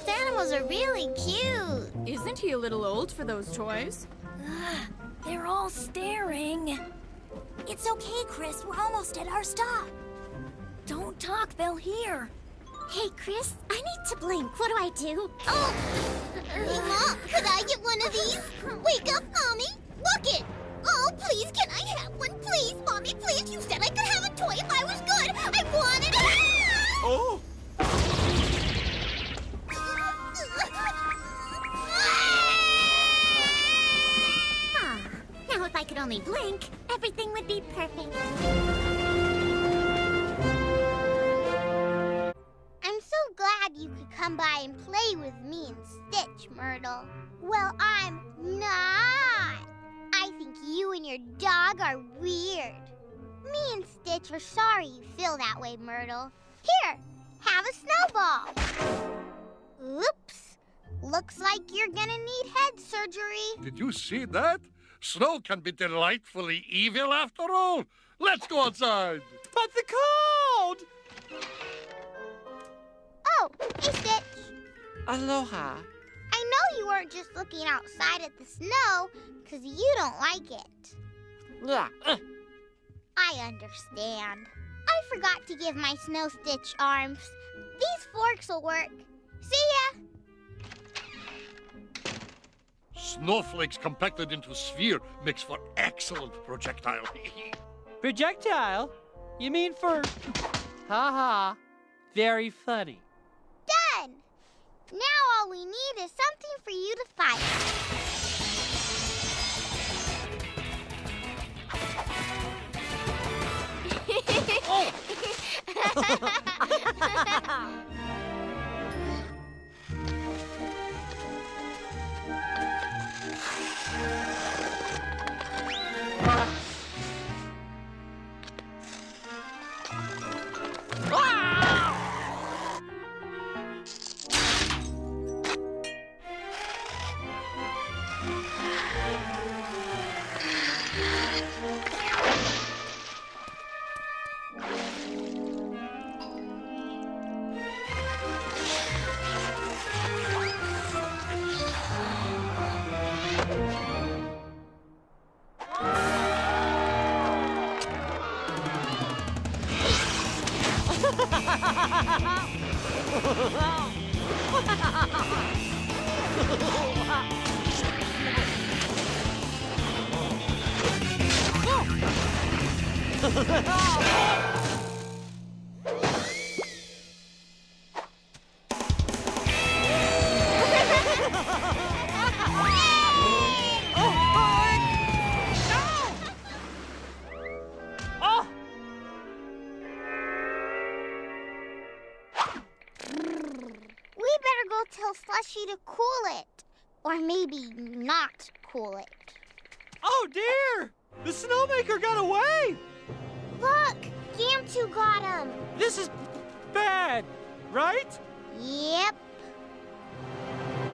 stuffed animals are really cute. Isn't he a little old for those toys? They're all staring. It's okay, Chris. We're almost at our stop. Don't talk, they'll hear. Hey, Chris, I need to blink. What do I do? Oh! Hey, Mom, could I get one of these? Wake up, Mommy! Look it! Oh, please, can I have one? Please, Mommy, please. You said I could have a toy if I was good. I wanted it. Oh! Now, if I could only blink, everything would be perfect. I'm so glad you could come by and play with me and Stitch, Myrtle. Well, I'm not. I think you and your dog are weird. Me and Stitch are sorry you feel that way, Myrtle. Here, have a snowball. Oops. Looks like you're gonna need head surgery. Did you see that? Snow can be delightfully evil after all. Let's go outside. But the cold! Oh, hey, Stitch. Aloha. I know you weren't just looking outside at the snow because you don't like it. I understand. I forgot to give my Snow Stitch arms. These forks will work. See ya! Snowflakes compacted into a sphere makes for excellent projectile. Projectile? You mean for... Ha-ha. Very funny. Done! Now all we need is something for you to fight. Tell Slushy to cool it. Or maybe not cool it. Oh, dear! The snowmaker got away! Look! Gamtu got him! This is bad, right? Yep.